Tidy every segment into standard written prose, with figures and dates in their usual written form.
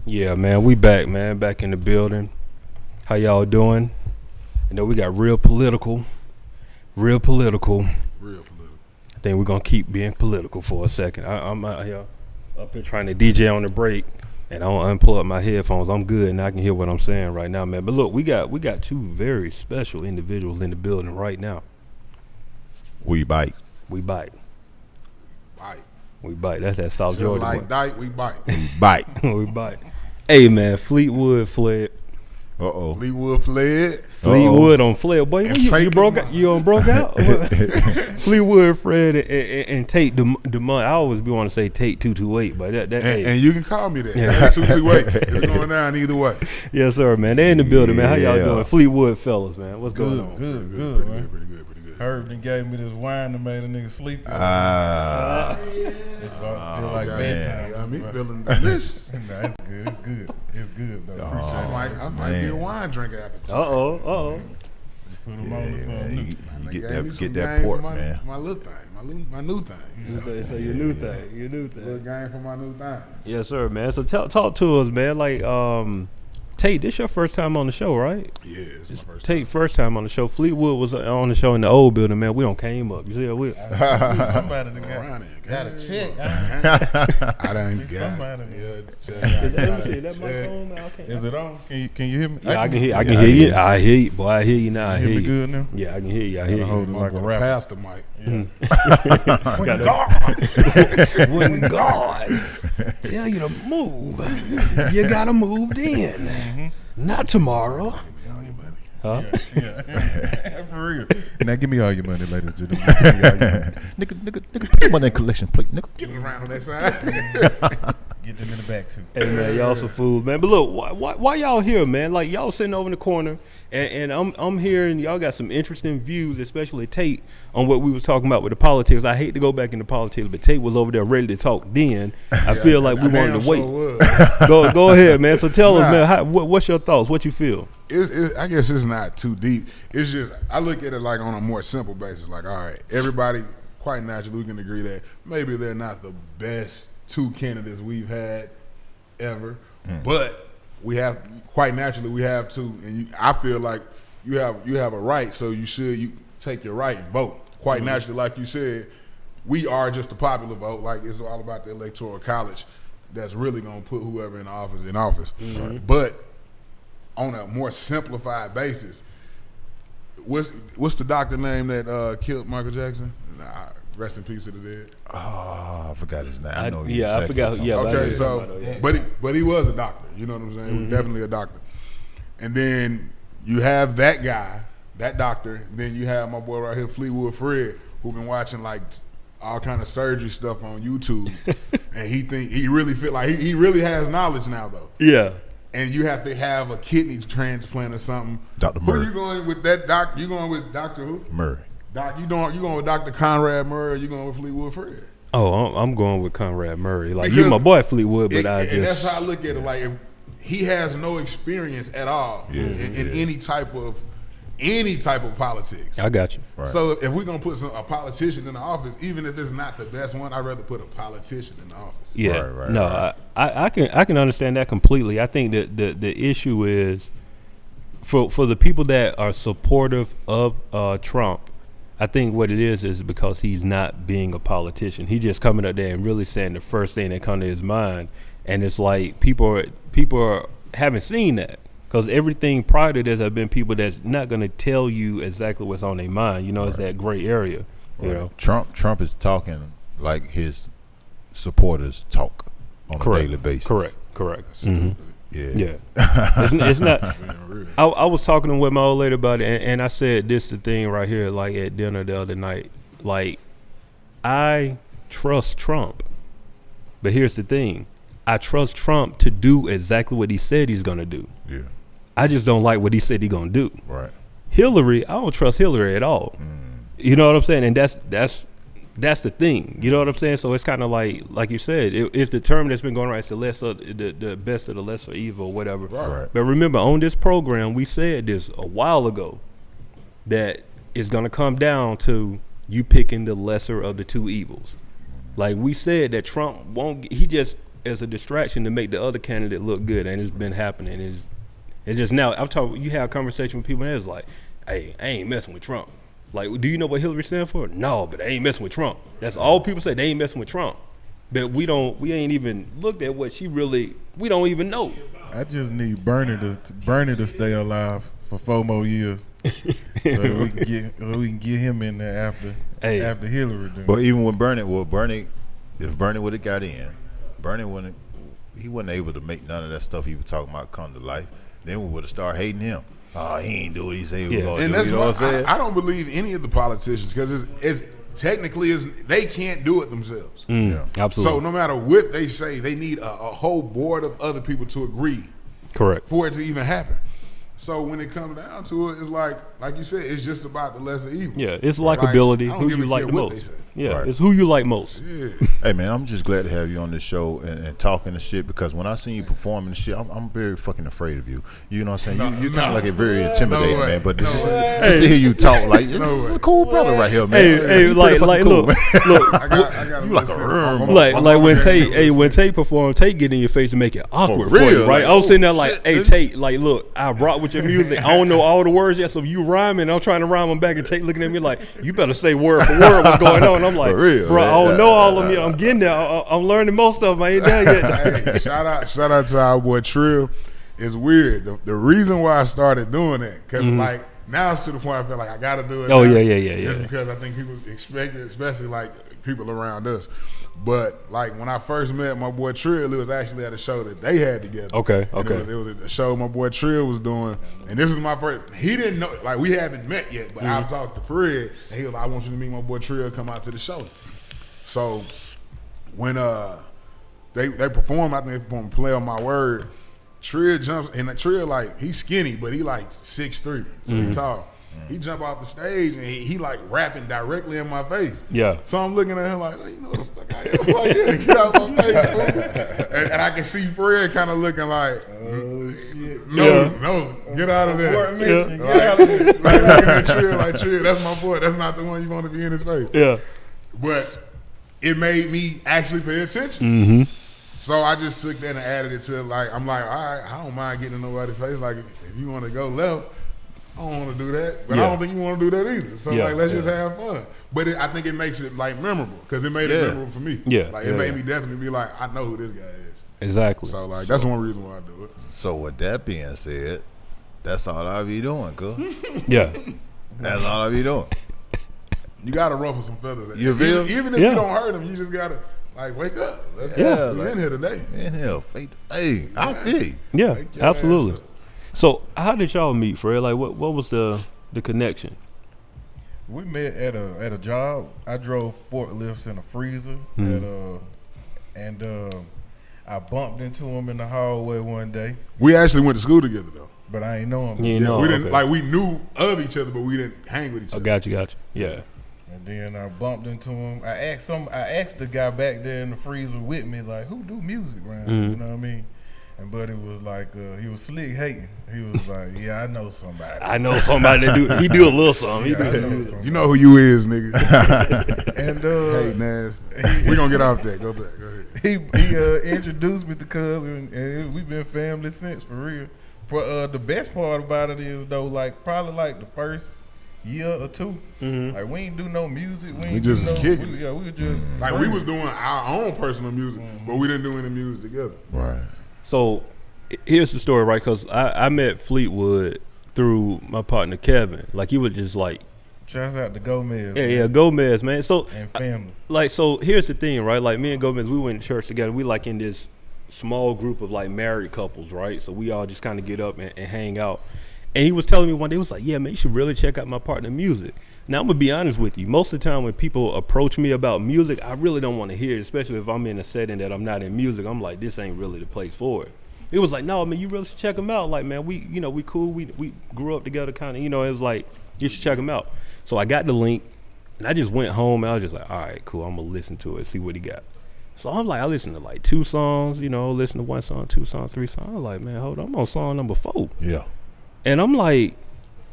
Yeah, man, we back, man. Back in the building. How y'all doing? I know we got real political. Real political. I think we're going to keep being political for a second. I'm out here up here trying to DJ on the break, and I don't unplug my headphones. I'm good, and I can hear what I'm saying right now, man. But look, we got two very special individuals in the building right now. We bite. We bite. Bite. We bite. That's that South Georgia. Like Dyke, we bite. We bite. We bite. Hey, man, Fleetwood fled. Fleetwood fled. Fleetwood on fled. Boy, you broke out? You broke out? Fleetwood, Fred, and Tate DeMont. I always be want to say Tate 228, but and you can call me that. Yeah. 228. It's going down either way. Yes, sir, man. They in the building, man. How y'all doing? Fleetwood fellas, man. What's going on? Good, man. Pretty good. Herb done gave me this wine that made a nigga sleep. It's feel like bedtime. Got me feeling delicious. Nah, it's good. It's good, though. Appreciate it. I might be a wine drinker after time. Uh-oh. Put them on with something new. You get that port, man. My little thing, my new thing. So your new thing. Little game for my new thing. Yes, sir, man. So talk to us, man. Like, Tate, this your first time on the show, right? Yeah, it's my first Tate, first time on the show. Fleetwood was on the show in the old building, man. We don't came up. You see how we? Somebody got a check. I done got somebody. That mic on, man? Okay. Is it on? Can you hear me? Yeah, I can hear you. I hear you, boy. I hear you now. I You hear hear me you. good now? Yeah, I can hear you. I hear you. Hold it like a rapper. Pass the mic. When God tell you to move, you gotta move then. Not tomorrow. Huh? Yeah. For real. Now give me all your money, ladies and gentlemen. Nigga, put them on that collection plate, nigga. Get around on that side. Get them in the back too. Hey man, y'all some fools, man. But look, why y'all here, man? Like y'all sitting over in the corner, and I'm hearing y'all got some interesting views, especially Tate, on what we was talking about with the politics. I hate to go back into politics, but Tate was over there ready to talk then. I feel like we wanted to wait. Go ahead, man. So tell us, man, what's your thoughts? What you feel? I guess it's not too deep. It's just I look at it like on a more simple basis. Like, all right, everybody quite naturally we can agree that maybe they're not the best two candidates we've had ever, but we have quite naturally we have two, and I feel like you have a right, so you take your right and vote. Quite naturally, like you said, we are just a popular vote. Like it's all about the electoral college that's really gonna put whoever in office. But on a more simplified basis, what's the doctor name that killed Michael Jackson? Rest in peace to the dead. Oh, I forgot his name. I know. I forgot. Yeah. Okay, so but he was a doctor. You know what I'm saying? He was definitely a doctor. And then you have that guy, that doctor. And then you have my boy right here, Fleetwood Fred, who been watching like all kind of surgery stuff on YouTube, and he really feel like he really has knowledge now though. Yeah. And you have to have a kidney transplant or something. Dr. Who Murray. you going with that doc? You going with Dr. who? Murray. Doc, you going with Dr. Conrad Murray, or you going with Fleetwood Fred? Oh, I'm going with Conrad Murray. Like you're my boy Fleetwood, but and that's how I look at it. Like if he has no experience at all in any type of politics. I got you. Right. So if we're gonna put a politician in the office, even if it's not the best one, I'd rather put a politician in the office. Yeah. Right, no, right. I can understand that completely. I think that the issue is for the people that are supportive of Trump. I think what it is because he's not being a politician. He just coming up there and really saying the first thing that comes to his mind, and it's like people haven't seen that because everything prior to this have been people that's not going to tell you exactly what's on their mind. You know, it's that gray area. You know, Trump is talking like his supporters talk on a daily basis. Correct. Yeah. It's not. I was talking with my old lady about it, and I said this the thing right here, like at dinner the other night. Like, I trust Trump, but here's the thing: I trust Trump to do exactly what he said he's gonna do. Yeah. I just don't like what he said he's gonna do. Right. Hillary, I don't trust Hillary at all. You know what I'm saying? And that's the thing. You know what I'm saying? So it's kind of like you said, it's the term that's been going around. It's the best of the lesser evil, or whatever. Right. But remember, on this program, we said this a while ago that it's going to come down to you picking the lesser of the two evils. Like we said that Trump won't. He just as a distraction to make the other candidate look good, and it's been happening. It's just now. I'm talking. You have a conversation with people, and it's like, hey, I ain't messing with Trump. Like, do you know what Hillary stands for? No, but they ain't messing with Trump. That's all people say. They ain't messing with Trump. But we ain't even looked at what she really. We don't even know. I just need Bernie to stay alive for 4 more years, so that we can get him in there after Hillary. Then. But even with Bernie, if Bernie would have got in, he wasn't able to make none of that stuff he was talking about come to life. Then we would have started hating him. Oh, he ain't do what he said he was going to do. And that's you know what I'm saying? I don't believe any of the politicians because it's technically they can't do it themselves. Yeah. Absolutely. So no matter what they say, they need a whole board of other people to agree. Correct. For it to even happen. So when it comes down to it, it's like you said, it's just about the lesser evil. Yeah, it's likability. Like, who you like the what most. they say. Yeah, Right. it's who you like most. Yeah. Hey man, I'm just glad to have you on this show and talking and shit because when I seen you performing and shit, I'm very fucking afraid of you. You know what I'm saying? You kind of like a very intimidating man, but just to hear you talk like this is a cool brother right here, man. Hey, like cool, look, I got You like a like when Tate performed, Tate get in your face and make it awkward for you, real, right? like, I was sitting there oh, like, shit, hey dude. Tate, like look, I rock with your music. I don't know all the words yet, so you rhyming. I'm trying to rhyme them back, and Tate looking at me like, you better say word for word what's going on. I'm like, For real, bro, man. I don't know all of them yet. I'm getting there. I'm learning most of them. I ain't done yet. Hey, shout out to our boy Trill. It's weird. The reason why I started doing that, because like now it's to the point I feel like I got to do it. Oh, now, yeah. Just because I think people expect it, especially like people around us. But like when I first met my boy Trill, it was actually at a show that they had together. Okay. And it was a show my boy Trill was doing, and this is my first. He didn't know, like we haven't met yet, but I talked to Fred, and he was like, "I want you to meet my boy Trill. Come out to the show." So when they perform, I think they perform "Play on My Word." Trill jumps, and Trill like he's skinny, but he like 6'3", so he tall. He jump off the stage and he like rapping directly in my face. Yeah. So I'm looking at him like, oh, you know what the fuck I am? Like, yeah, get out my face, fool. And I can see Fred kind of looking like, no, get out of there. Like looking at Trill, like Trill, that's my boy. That's not the one you want to be in his face. Yeah. But it made me actually pay attention. Mm-hmm. So I just took that and added it to like, I'm like, all right, I don't mind getting in nobody's face. Like if you want to go left, I don't want to do that, but I don't think you want to do that either. So like, let's just have fun. But I think it makes it like memorable because it made it memorable for me. Yeah, like it made me definitely be like, I know who this guy is. Exactly. So like that's one reason why I do it. So with that being said, that's all I be doing, cuz. Yeah. That's all I be doing. You gotta ruffle some feathers. You feel? Even if you don't hurt them, you just gotta like wake up. Let's go. We in here today. In here, hey, I'll be. Yeah, Wake your absolutely. ass up. So how did y'all meet, Fred? Like what was the connection? We met at a job. I drove forklifts in a freezer, and I bumped into him in the hallway one day. We actually went to school together though. But I ain't know him. You know, we didn't okay. like we knew of each other, but we didn't hang with each other. Got you. Yeah. And then I bumped into him. I asked the guy back there in the freezer with me, like, who do music around here? You know what I mean? And Buddy was like, he was slick hating. He was like, yeah, I know somebody. I know somebody that he do a little something. Yeah, I know somebody. You know who you is, nigga. And Hey, Nas. We gonna get off that. Go back. Go ahead. he introduced me to cousin, and we've been family since, for real. But the best part about it is though, like probably like the first year or two, like we ain't do no music. We just was kicking. we were just Like we was doing our own personal music, but we didn't do any music together. Right. So here's the story, right? Because I met Fleetwood through my partner Kevin. Like he was just like, shouts out to Gomez. yeah, Gomez, man. So And family. so here's the thing, right? Like me and Gomez, we went to church together. We like in this small group of like married couples, right? So we all just kind of get up and hang out. And he was telling me one day, he was like, yeah, man, you should really check out my partner music. Now, I'm going to be honest with you. Most of the time when people approach me about music, I really don't want to hear it, especially if I'm in a setting that I'm not in music. I'm like, this ain't really the place for it. It was like, no, I mean, you really should check him out. Like, man, we cool. We grew up together kind of, it was like, you should check him out. So I got the link, and I just went home, and I was just like, all right, cool. I'm going to listen to it, see what he got. So I'm like, I listened to like 2 songs, listen to 1 song, 2 songs, 3 songs. I'm like, man, hold on, I'm on song number 4. Yeah. And I'm like,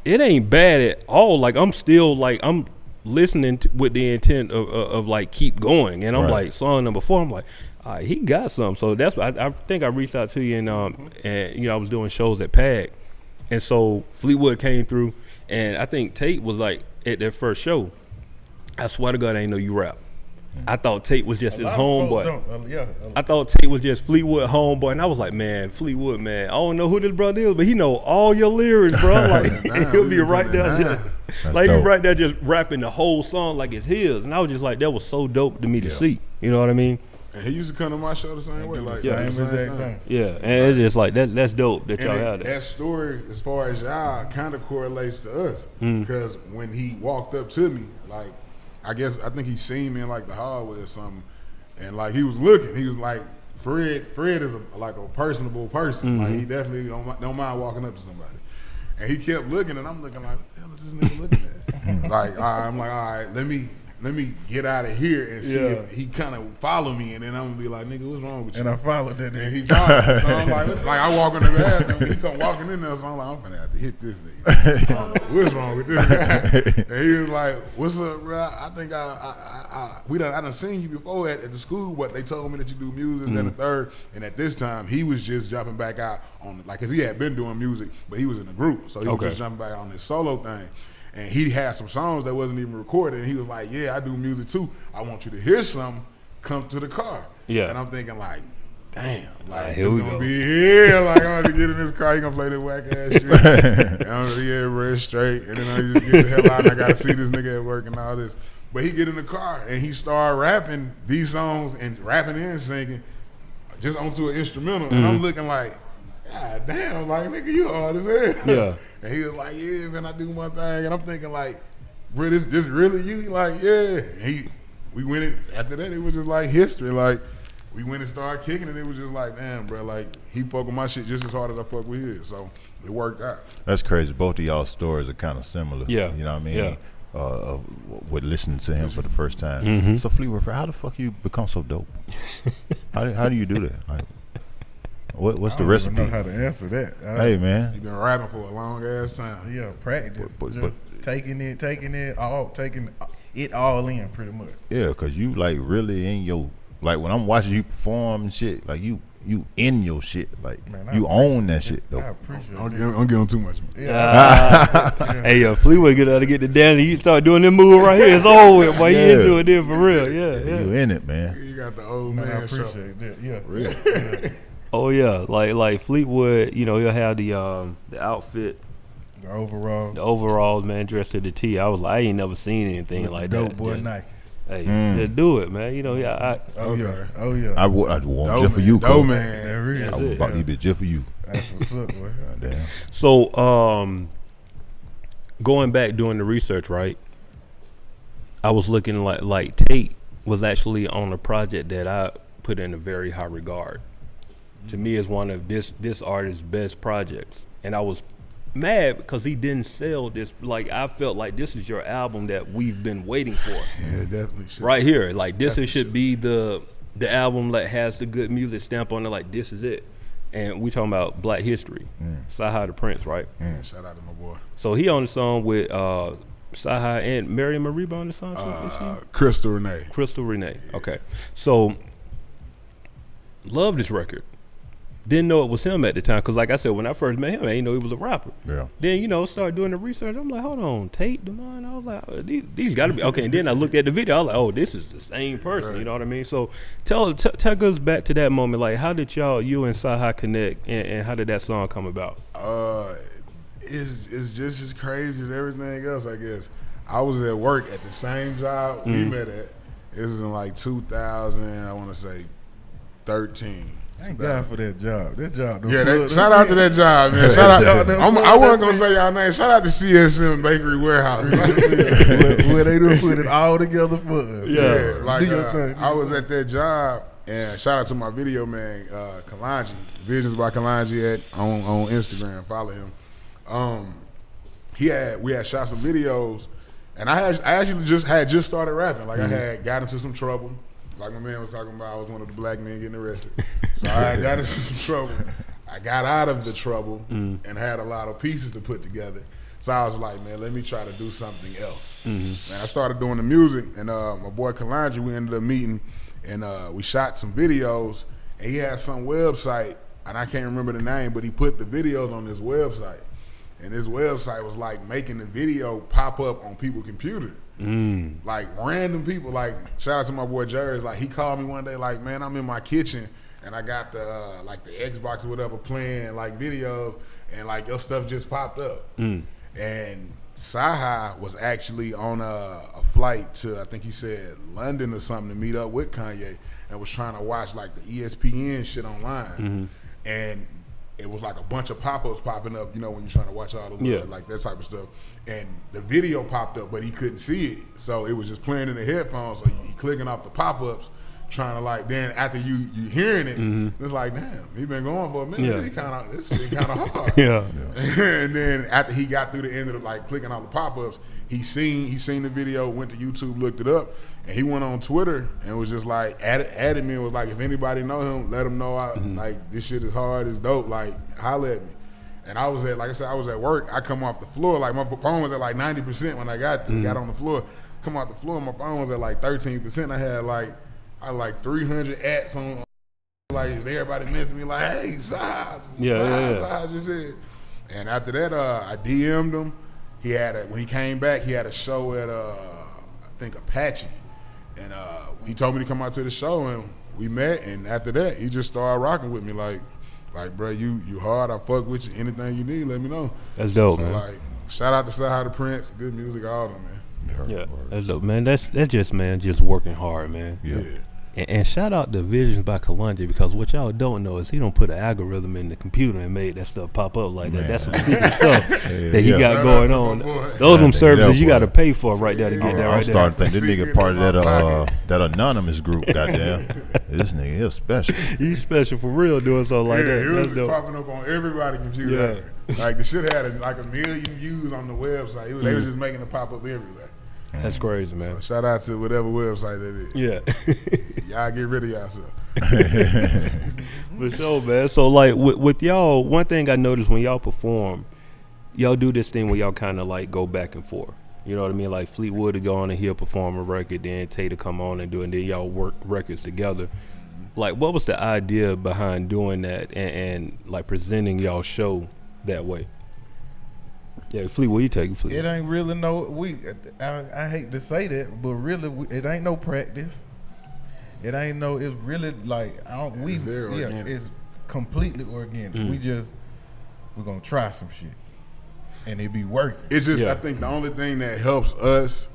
it ain't bad at all. Like I'm still like I'm listening with the intent of like keep going, and I'm Right. like song number 4. I'm like, all right, he got something. So that's why I think I reached out to you, and I was doing shows at PAG, and so Fleetwood came through, and I think Tate was like at their first show. I swear to God, I ain't know you rap. I thought Tate was just his homeboy. I thought Tate was just Fleetwood homeboy, and I was like, man, Fleetwood, man, I don't know who this brother is, but he know all your lyrics, bro. Like he'll be right there, just rapping the whole song like it's his, and I was just like, that was so dope to me to see. You know what I mean? And he used to come to my show the same way, like same exact thing. Yeah, and it's just like that's dope that y'all had that. That story, as far as y'all, kind of correlates to us because when he walked up to me, like I think he seen me in like the hallway or something, and like he was looking. He was like, Fred is like a personable person. Like he definitely don't mind walking up to somebody. And he kept looking, and I'm looking like, what the hell is this nigga looking at? Like I'm like, all right, let me get out of here and see if he kind of follow me, and then I'm gonna be like, nigga, what's wrong with you? And I followed that. And he followed me. So I'm like I walk in the bathroom, he come walking in there, so I'm like, I'm finna have to hit this nigga. I don't know what's wrong with this guy? And he was like, what's up, bro? I think I done seen you before at the school, but they told me that you do music and the third. And at this time, he was just jumping back out on, like, cause he had been doing music, but he was in a group, so he was just jumping back on this solo thing. And he had some songs that wasn't even recorded, and he was like, yeah, I do music too. I want you to hear something, come to the car. Yeah. And I'm thinking like, damn, like it's gonna be here. Like I'm gonna get in this car, he gonna play this whack ass shit. And I'm gonna be real straight, and then I just get the hell out and I gotta see this nigga at work and all this. But he get in the car and he start rapping these songs and rapping and singing just onto an instrumental. And I'm looking like, God damn, like nigga, you hard as hell. Yeah. And he was like, yeah, man, I do my thing. And I'm thinking like, bro, this really you? Like, yeah. And we went in, after that, it was just like history. Like, we went and started kicking and it was just like, damn, bro, like, he fuck with my shit just as hard as I fuck with his. So, it worked out. That's crazy. Both of y'all stories are kind of similar. Yeah. You know what I mean? Yeah. With listening to him for the first time. So, Fleetwood, how the fuck you become so dope? How do you do that? Like, what's the recipe? I don't know how to answer that. Hey man, you been rapping for a long ass time. Yeah, practice. But taking it all in pretty much. Yeah, cause you like really in your, like when I'm watching you perform and shit, like you in your shit, like man, you own that shit though. I appreciate it. Don't give him too much. Hey, Fleetwood get to get the Danny. You start doing them move right here. It's over with, boy. You into it there for real. Yeah. You in it, man. You got the old man. I appreciate that. Yeah, real. Yeah. Oh yeah, like Fleetwood, you know, he'll have the outfit, the overalls, man, dressed to the T. I was like, I ain't never seen anything like that. Dope boy Nike. Hey, just do it, man. You know, yeah. I want just for you, Dope man. I would buy these just for you. That's what's up, boy. Damn. So, going back doing the research, right? I was looking like Tate was actually on a project that I put in a very high regard. To me, is one of this artist's best projects, and I was mad because he didn't sell this. Like I felt like this is your album that we've been waiting for. Yeah, definitely. Right here, like this should be the album that has the good music stamp on it. Like this is it, and we talking about Black History. Sci-Hi the Prince, right? Yeah, shout out to my boy. So he on the song with Sci-Hi and Miriam Mariba on the song too. Crystal Renee. Yeah. Okay, so love this record. Didn't know it was him at the time because, like I said, when I first met him, I didn't know he was a rapper. Yeah. Then, started doing the research. I'm like, hold on, Tate, Demond. I was like, oh, these got to be. Okay, and then I looked at the video. I was like, oh, this is the same person. Right. You know what I mean? So tell us back to that moment. Like, how did you and Sci-Hi connect, and how did that song come about? It's just as crazy as everything else, I guess. I was at work at the same job we met at. It was in like 2000, I want to say 13. Thank God for that job. That job. Shout out to that job, man. Shout out. I wasn't gonna say y'all name. Shout out to CSM Bakery Warehouse. Where they do put it all together for us. Yeah, like I was at that job, and shout out to my video man, Kalanji, Visions by Kalanji on Instagram. Follow him. We had shot some videos, and I actually just started rapping. Like I had got into some trouble. Like my man was talking about, I was one of the black men getting arrested. So I got into some trouble. I got out of the trouble and had a lot of pieces to put together. So I was like, man, let me try to do something else. And I started doing the music, and my boy Kalanja, we ended up meeting, and we shot some videos, and he had some website, and I can't remember the name, but he put the videos on this website. And this website was like making the video pop up on people's computer. Like random people, like shout out to my boy Jerry, like he called me one day like, man, I'm in my kitchen and I got the like the Xbox or whatever playing like videos, and like your stuff just popped up. And Saha was actually on a flight to, I think he said London or something, to meet up with Kanye, and was trying to watch like the ESPN shit online. And it was like a bunch of pop-ups popping up, you know, when you're trying to watch all the like that type of stuff. And the video popped up, but he couldn't see it. So it was just playing in the headphones. So he clicking off the pop-ups, trying to like, then after you hearing it, it's like, damn, he been going for a minute. This is kind of hard. And then after he got through the end of the, like clicking off the pop-ups, he seen the video, went to YouTube, looked it up, and he went on Twitter and was just like, added me and was like, if anybody know him, let him know like this shit is hard, it's dope, like holla at me. And I was like I said, I was at work. I come off the floor, like my phone was at like 90% when I got on the floor. Come off the floor, my phone was at like 13%. I had like 300 ats on, like everybody messaged me like, hey, Saj, Saj just said. And after that, I DM'd him. He had when he came back, he had a show at I think Apache, and he told me to come out to the show, and we met. And after that, he just started rocking with me like, bro, you hard. I fuck with you. Anything you need, let me know. That's dope, so, man. Like, shout out to Saha the Prince. Good music, all of them, man. Yeah, that's dope, man. That's just, man, just working hard, man. Yeah. And shout out to Visions by Kalanja, because what y'all don't know is he don't put an algorithm in the computer and made that stuff pop up like that. That's some secret stuff that he got going on. Those them services you got to pay for right there to get that right there. I'm starting to think this nigga part of that anonymous group. Goddamn, this nigga he's special. He's special for real doing something like that. It was popping up on everybody's computer. Like the shit had like 1 million views on the website. They was just making it pop up everywhere. That's crazy, man. So shout out to whatever website that is. Yeah. Y'all get rid of yourself. For sure, man. So like with y'all, one thing I noticed when y'all perform, y'all do this thing where y'all kind of like go back and forth. You know what I mean? Like Fleetwood to go on and he'll perform a record, then Tay to come on and do it, and then y'all work records together. Like, what was the idea behind doing that and like presenting y'all show that way? Yeah, Fleetwood, you take it, Fleetwood. It ain't really I hate to say that, but really, it ain't no practice. It ain't no. It's really like it's very organic. It's completely organic. We're gonna try some shit, and it be working. It's just I think the only thing that helps us,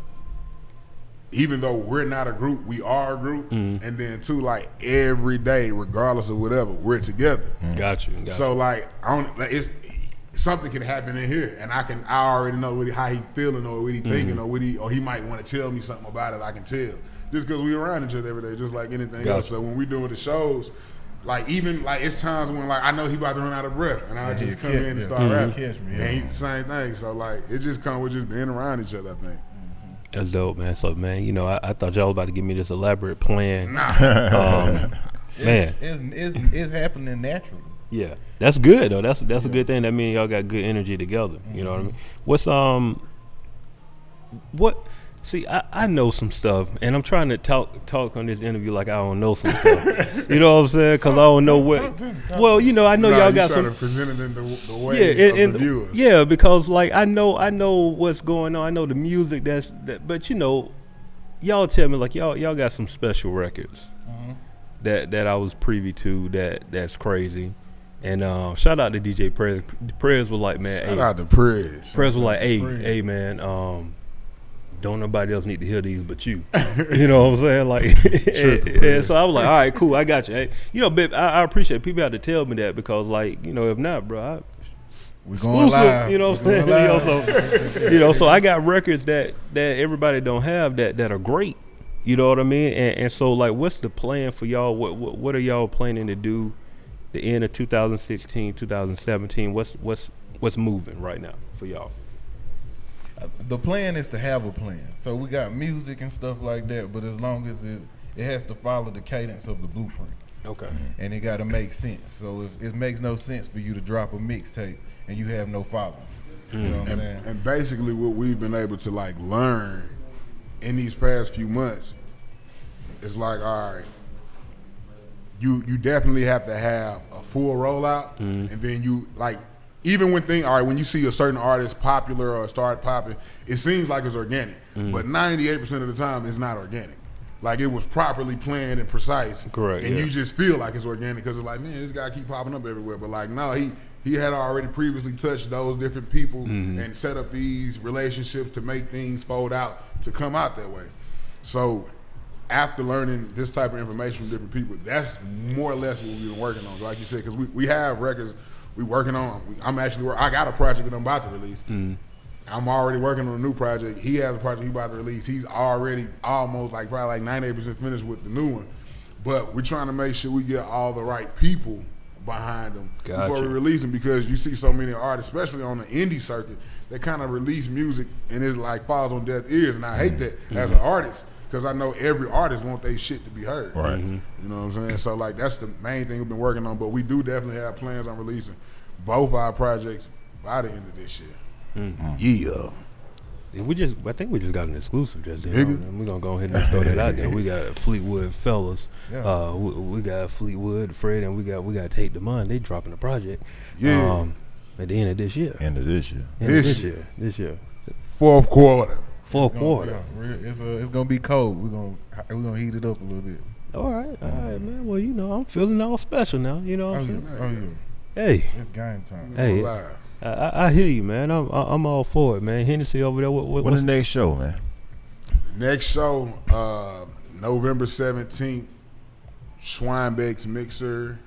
even though we're not a group, we are a group, and then too, like every day, regardless of whatever, we're together. Got you. So like, it's. Something can happen in here, and I already know how he feeling or what he thinking or he might want to tell me something about it. I can tell just because we around each other every day, just like anything else. So when we doing the shows, like even like it's times when like I know he about to run out of breath, and I just come in and start rapping. And same thing. So like it just come with just being around each other, I think. That's dope, man. So man, you know, I thought y'all was about to give me this elaborate plan. Man, it's happening naturally. Yeah, that's good though. That's a good thing. That means y'all got good energy together. You know what I mean? What's See, I know some stuff, and I'm trying to talk on this interview like I don't know some stuff. You know what I'm saying? Because I don't know what. Well, you know, I know y'all got some. To present it in the way of the viewers. Yeah, because like I know what's going on. I know the music but you know, y'all tell me like y'all got some special records that I was privy to that's crazy. And shout out to DJ Prez. Prez was like, man, shout out to Prez. Prez was like, hey man, don't nobody else need to hear these but you. You know what I'm saying? Like, and so I was like, all right, cool, I got you. Hey, you know, babe, I appreciate people have to tell me that because, like, you know, if not, bro, we're going live. You know what I'm saying? You know, so I got records that everybody don't have that are great. You know what I mean? And so, like, what's the plan for y'all? What are y'all planning to do? The end of 2016, 2017. What's moving right now for y'all? The plan is to have a plan. So we got music and stuff like that, but as long as it has to follow the cadence of the blueprint. Okay. And it got to make sense. So if it makes no sense for you to drop a mixtape and you have no following, You know what I'm saying? And basically what we've been able to like learn in these past few months is like, all right, you definitely have to have a full rollout, and then you like, even when you see a certain artist popular or start popping, it seems like it's organic, but 98% of the time it's not organic. Like it was properly planned and precise, Correct, and yeah. you just feel like it's organic because it's like, man, this guy keep popping up everywhere. But like, no, he had already previously touched those different people and set up these relationships to make things fold out to come out that way. So after learning this type of information from different people, that's more or less what we've been working on. Like you said, because we have records we working on. I got a project that I'm about to release. I'm already working on a new project. He has a project he's about to release. He's already almost like probably like 98% finished with the new one. But we're trying to make sure we get all the right people behind them before we release them, because you see so many artists, especially on the indie circuit, that kind of release music and it like falls on deaf ears. And I hate that as an artist, because I know every artist want their shit to be heard. Right. You know what I'm saying? So like that's the main thing we've been working on. But we do definitely have plans on releasing both our projects by the end of this year. Yeah. I think we just got an exclusive just then. We're gonna go ahead and throw that out there. We got Fleetwood fellas. Yeah. We got Fleetwood, Fred, and we got Take the Money. They dropping the project. Yeah. At the end of this year. This year. Fourth quarter. Fourth quarter. Yeah, it's gonna be cold. We're gonna heat it up a little bit. All right, man. Well, I'm feeling all special now. You know what I'm saying? Hey. It's game time. Hey. I hear you, man. I'm all for it, man. Hennessy over there. What's the next show, man? Next show, November 17th, Schweinbeck's Mixer.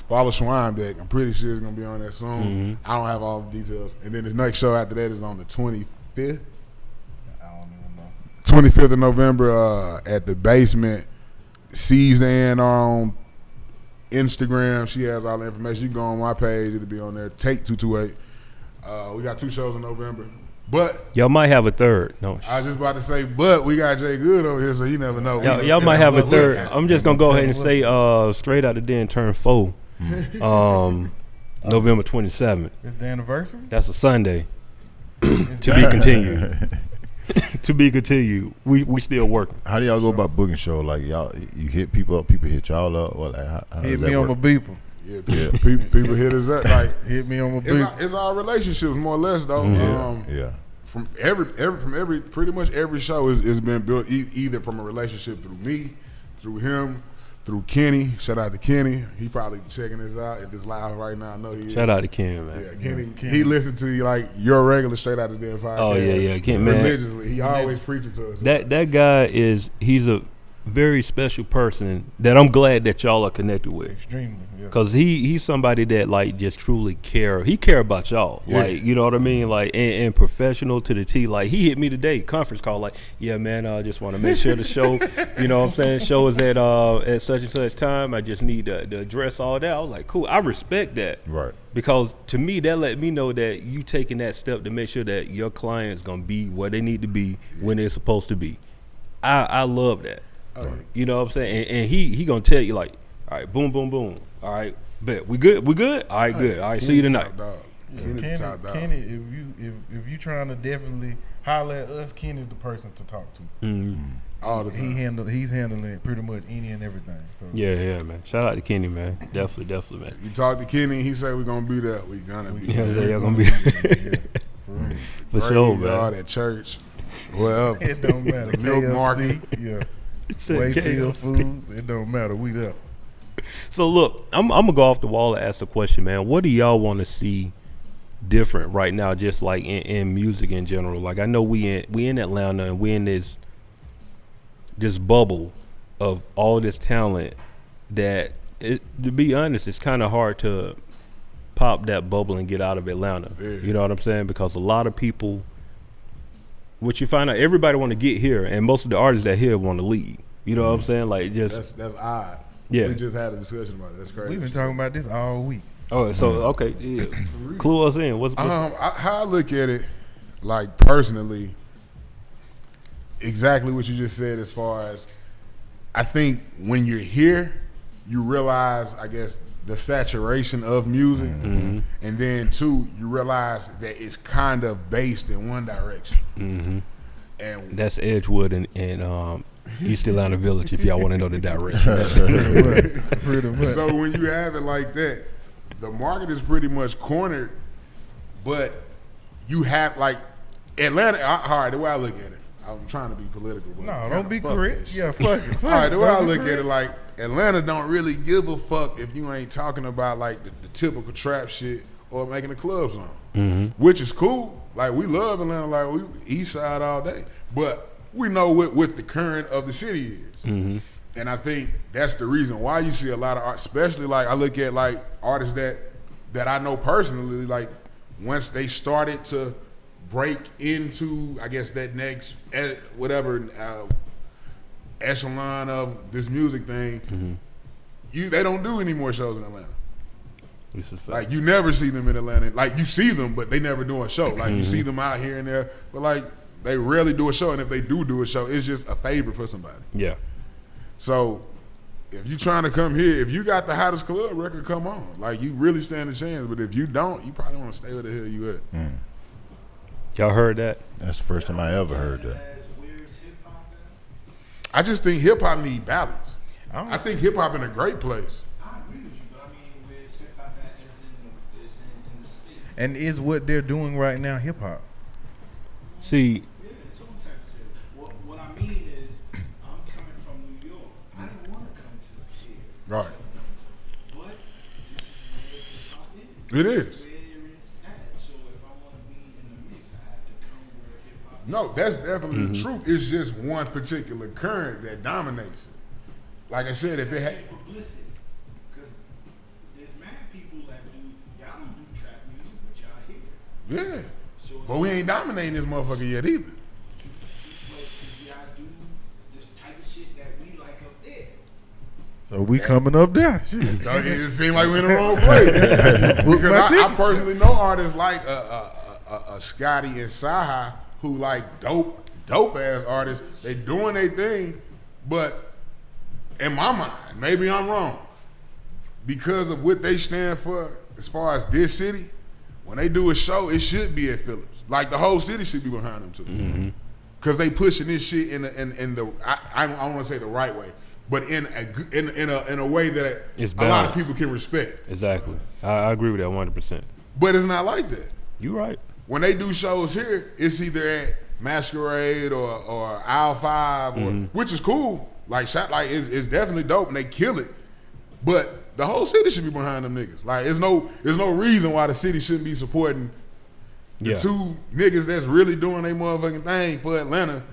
Follow Schweinbeck. I'm pretty sure it's going to be on there soon. I don't have all the details. And then the next show after that is on the 25th. I don't even know. 25th of November at the Basement. Seize Dan on Instagram. She has all the information. You can go on my page. It'll be on there. Take 228. We got 2 shows in November. But y'all might have a third. No, I was just about to say, but we got Jay Good over here, so you never know. Y'all might have a third. I'm just gonna go ahead and say, straight out of den turn 4, November 27th. It's the anniversary. That's a Sunday. To be continued. To be continued. We still working. How do y'all go about booking show? Like y'all, you hit people up, people hit y'all up, or like how Hit does me that on my work? beeper. Yeah, people hit us up like Hit me on my beeper. it's our relationships more or less though. Yeah. From every pretty much every show is been built either from a relationship through me, through him, through Kenny. Shout out to Kenny. He probably checking this out. If it's live right now, I know he is. Shout out to Ken, man. Yeah, Kenny. He listened to you like your regular Straight Out of Den podcast. Oh yeah, Ken, man. Religiously, he always preaching to us. That guy he's a very special person that I'm glad that y'all are connected with. Extremely, yeah. Cause he's somebody that like just truly care. He care about y'all, Yeah. like you know what I mean, like and professional to the T. Like he hit me today, conference call, like yeah man, I just want to make sure the show, you know what I'm saying, show is at such and such time. I just need to address all that. I was like, cool, I respect that, Right. because to me that let me know that you taking that step to make sure that your client's gonna be where they need to be when they're supposed to be. I love that. You know what I'm saying? And he gonna tell you like, all right, boom, boom, boom. All right, bet we good. All right, good. All right, see you tonight. Kenny, if you trying to definitely holler at us, Kenny's the person to talk to. All the time. He's handling pretty much any and everything. So Yeah, man. Shout out to Kenny, man. Definitely, man. You talk to Kenny, he say we're gonna be there. We gonna be You know what I'm saying? there. Y'all gonna be for sure, Graveyard man. at church. Well, it don't matter. Milk KFC, market. yeah. Said Wayfield KFC. food, it don't matter. We there. So look, I'm gonna go off the wall and ask a question, man. What do y'all want to see different right now, just like in music in general? Like I know we in Atlanta and we in this bubble of all this talent that to be honest, it's kind of hard to pop that bubble and get out of Atlanta. Yeah. You know what I'm saying? Because a lot of people, what you find out, everybody want to get here, and most of the artists that here want to leave. You know what I'm saying? Like just that's odd. Yeah. We just had a discussion about it. That's crazy. We've been talking about this all week. oh, so okay, yeah. Clue us in. What's how I look at it, like personally, exactly what you just said. As far as I think when you're here, you realize, I guess, the saturation of music, and then 2, you realize that it's kind of based in one direction. And that's Edgewood and East Atlanta Village, if y'all want to know the direction. Pretty much. so when you have it like that, the market is pretty much cornered, but you have like Atlanta. All right, the way I look at it, I'm trying to be political. But No, don't be fuck correct. that shit. Yeah, fuck it. All right, the way I Don't be look at correct. it, like Atlanta don't really give a fuck if you ain't talking about like the typical trap shit or making a club song, which is cool. Like we love Atlanta, like we East Side all day, but we know what the current of the city is, and I think that's the reason why you see a lot of art, especially like I look at like artists that I know personally, like once they started to break into, I guess, that next whatever echelon of this music thing, they don't do any more shows in Atlanta. This is fact. Like you never see them in Atlanta. Like you see them, but they never do a show. Like you see them out here and there, but like they rarely do a show. And if they do a show, it's just a favor for somebody. Yeah. So if you trying to come here, if you got the hottest club record, come on. Like you really stand a chance. But if you don't, you probably want to stay where the hell you at. Y'all heard that? That's the first time I ever heard that. I just think hip hop need balance. I I think hip hop in a great place. I agree with you, but I mean, where's hip hop at is in the state. And is what they're doing right now hip hop? See, Yeah, so I'm trying to say. What I mean is, I'm coming from New York. I didn't want to come to here. Right. But this is where hip hop is. It This is. where it's at. So if I want to be in the mix, I have to come where hip hop is. No, that's definitely the truth. It's just one particular current that dominates it. Like I said, if it had, Publicity. Because there's mad people that y'all don't do trap music, but y'all here. yeah. So But we ain't dominating this motherfucker yet either. because y'all do this type of shit that we like up there. So we coming up there. Shit. So it seems like we're in the wrong place. Because I personally know artists like a Scotty and Saha who like dope ass artists. They doing their thing, but in my mind, maybe I'm wrong, because of what they stand for as far as this city, when they do a show, it should be at Phillips. Like the whole city should be behind them too. Because they pushing this shit in the I don't want to say the right way, but in a way that It's a lot of balanced. people can respect. exactly. I agree with that 100%. But it's not like that. You right. When they do shows here, it's either at Masquerade or Aisle 5, or, which is cool. Like it's definitely dope and they kill it. But the whole city should be behind them niggas. Like there's no reason why the city shouldn't be supporting the Yeah. two niggas that's really doing their motherfucking thing for Atlanta